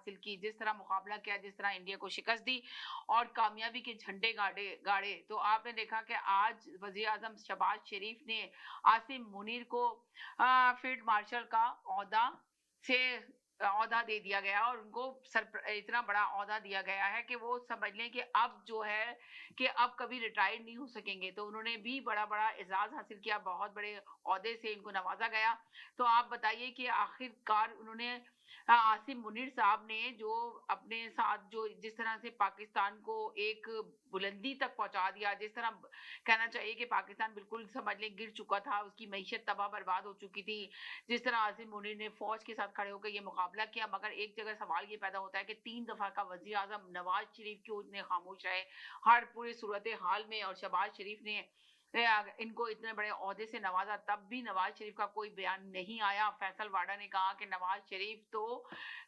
हासिल की, जिस तरह मुकाबला किया, जिस तरह इंडिया को शिकस्त दी और कामयाबी के झंडे गाड़े गाड़े तो आपने देखा कि आज वज़ीर आज़म शहबाज शरीफ ने आसिम मुनीर को फील्ड मार्शल का ओहदा दे दिया गया और उनको इतना बड़ा ओहदा दिया गया है कि वो समझ लें कि अब जो है कि अब कभी रिटायर नहीं हो सकेंगे। तो उन्होंने भी बड़ा एजाज हासिल किया, बहुत बड़े ओहदे से इनको नवाजा गया। तो आप बताइए कि आखिरकार उन्होंने आसिम मुनीर साहब ने जो अपने साथ जो जिस तरह से पाकिस्तान को एक बुलंदी तक पहुंचा दिया, जिस तरह कहना चाहिए कि पाकिस्तान बिल्कुल समझ लें गिर चुका था, उसकी मईशत तबाह बर्बाद हो चुकी थी। जिस तरह आसिम मुनीर ने फौज के साथ खड़े होकर ये मुकाबला किया, मगर एक जगह सवाल ये पैदा होता है कि 3 दफा का वजीर आजम नवाज शरीफ क्यों इतने खामोश रहे हर पूरी सूरत हाल में, और शहबाज शरीफ ने इनको इतने बड़े ओहदे से नवाजा, तब भी नवाज शरीफ का कोई बयान नहीं आया। फैसल वाडा ने कहा कि नवाज शरीफ तो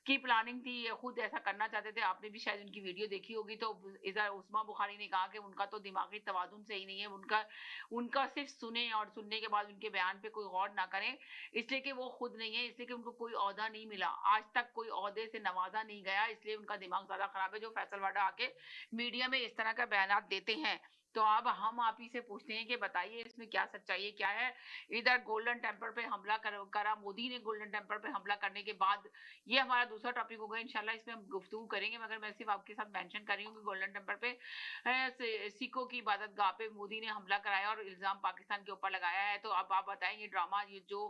की प्लानिंग थी, ये खुद ऐसा करना चाहते थे। आपने भी शायद उनकी वीडियो देखी होगी। तो इधर उस्मा बुखारी ने कहा कि उनका तो दिमागी तवाजुन सही नहीं है, उनका उनका सिर्फ सुने और सुनने के बाद उनके बयान पे कोई गौर ना करें, इसलिए कि वो खुद नहीं है, इसलिए कि उनको कोई ओहदा नहीं मिला, आज तक कोई ओहदे से नवाजा नहीं गया, इसलिए उनका दिमाग ज्यादा खराब है जो फैसल वाडा आके मीडिया में इस तरह का बयान देते हैं। तो अब हम आप ही से पूछते हैं कि बताइए इसमें क्या सच्चाई है, क्या है। इधर गोल्डन टेम्पल पे हमला करा मोदी ने, गोल्डन टेम्पल पे हमला करने के बाद ये हमारा दूसरा टॉपिक होगा, इंशाल्लाह इसमें हम गुफ्तगू करेंगे, मगर मैं सिर्फ आपके साथ मेंशन कर रही हूँ कि गोल्डन टेम्पल पे सिखों की इबादत गाह पे मोदी ने हमला कराया और इल्जाम पाकिस्तान के ऊपर लगाया है। तो अब आप बताएं ये ड्रामा, ये जो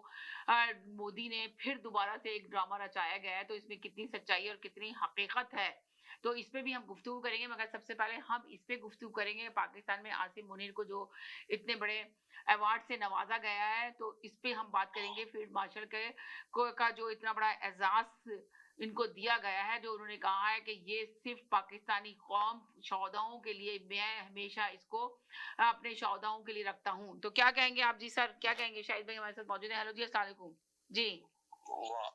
मोदी ने फिर दोबारा से एक ड्रामा रचाया गया है, तो इसमें कितनी सच्चाई और कितनी हकीकत है, तो इस पे भी हम गुफ्तगू करेंगे। मगर सबसे पहले हम इस पे गुफ्तगू करेंगे पाकिस्तान में आसिम मुनीर को जो इतने बड़े अवार्ड से नवाजा गया है, तो इस पे हम बात करेंगे। फील्ड मार्शल का जो इतना बड़ा एजाज इनको दिया गया है, जो उन्होंने कहा है कि ये सिर्फ पाकिस्तानी कौम शौहदाओं के लिए, मैं हमेशा इसको अपने शौहदाओं के लिए रखता हूँ। तो क्या कहेंगे आप जी सर, क्या कहेंगे? शाहिद भाई हमारे साथ मौजूद है। हेलो जी, अस्सलाम वालेकुम जी।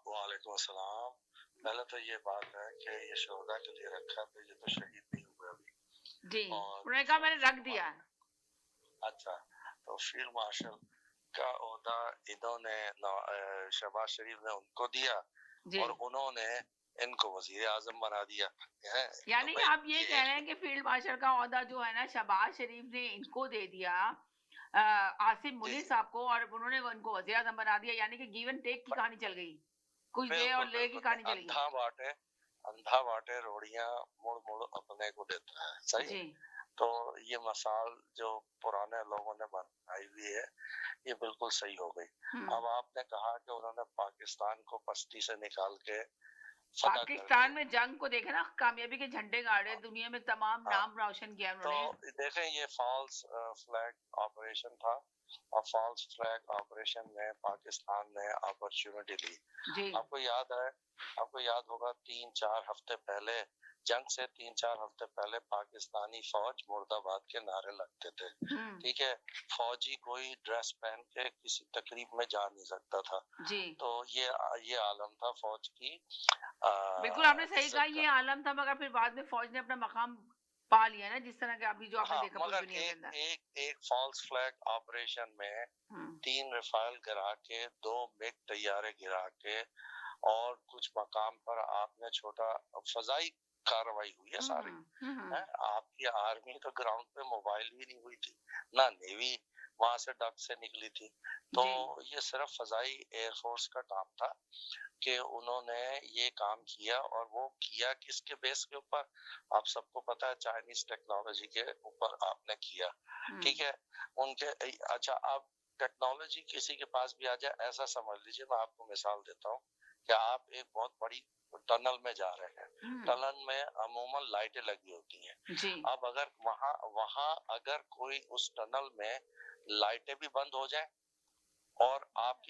वालेकुम अस्सलाम। पहले तो ये बात है कि ये शोहदा के लिए रखा था, ये तो शहीद नहीं हुए अभी। जी, और उन्होंने कहा मैंने रख दिया है। अच्छा, तो फील्ड मार्शल का ओहदा इन्होंने शहबाज शरीफ ने उनको दिया और उन्होंने इनको वजीर आजम बना दिया है। यानी तो आप ये कह रहे हैं कि फील्ड मार्शल का ओहदा जो है ना शहबाज शरीफ ने इनको दे दिया आसिम मुनीर साहब को, और उन्होंने उनको वजीर आजम बना दिया, यानी कि गिव एंड टेक की कहानी चल गई, कुछ दे और ले की कहानी चल गई। अंधा बाटे रोड़ियां मुड़ मुड़ अपने को देता है, सही। तो ये मसाल जो पुराने लोगों ने बनाई हुई है, ये बिल्कुल सही हो गई। अब आपने कहा कि उन्होंने पाकिस्तान को पस्ती से निकाल के पाकिस्तान में जंग को देखे ना, कामयाबी के झंडे गाड़े, दुनिया में तमाम नाम रोशन किया उन्होंने। तो देखें ये फॉल्स फ्लैग ऑपरेशन था, और फॉल्स फ्लैग ऑपरेशन में पाकिस्तान ने अपॉर्चुनिटी ली। आपको याद होगा 3-4 हफ्ते पहले, जंग से 3-4 हफ्ते पहले पाकिस्तानी फौज मुर्दाबाद के नारे लगते थे, ठीक है। फौजी कोई ड्रेस पहन के किसी तकरीब में जा नहीं सकता था जी। तो ये आलम था फौज की। बिल्कुल आपने सही कहा, ये आलम था, मगर फिर बाद में फौज ने अपना मकाम पा लिया ना, जिस तरह के अभी जो आपने देखा पूरी दुनिया के अंदर। एक फॉल्स फ्लैग ऑपरेशन में 3 रफाल गिरा के, 2 मिग तैयारे गिरा के, और कुछ मकाम पर आपने छोटा फजाई कार्रवाई हुई है सारी। आपकी आर्मी तो ग्राउंड पे मोबाइल भी नहीं हुई थी, ना नेवी वहां से डक से निकली थी। तो ये सिर्फ फजाई एयरफोर्स का काम था कि उन्होंने ये काम किया, और वो किया किसके बेस के ऊपर? आप सबको पता है, चाइनीज टेक्नोलॉजी के ऊपर आपने किया, ठीक है। उनके अच्छा, अब टेक्नोलॉजी किसी के पास भी आ जाए, ऐसा समझ लीजिए, मैं आपको मिसाल देता हूँ कि आप एक बहुत बड़ी टनल में जा रहे हैं, टनल में अमूमन लाइटें लगी होती हैं। अब अगर वहां अगर कोई उस टनल में लाइटें भी बंद हो जाए और आपकी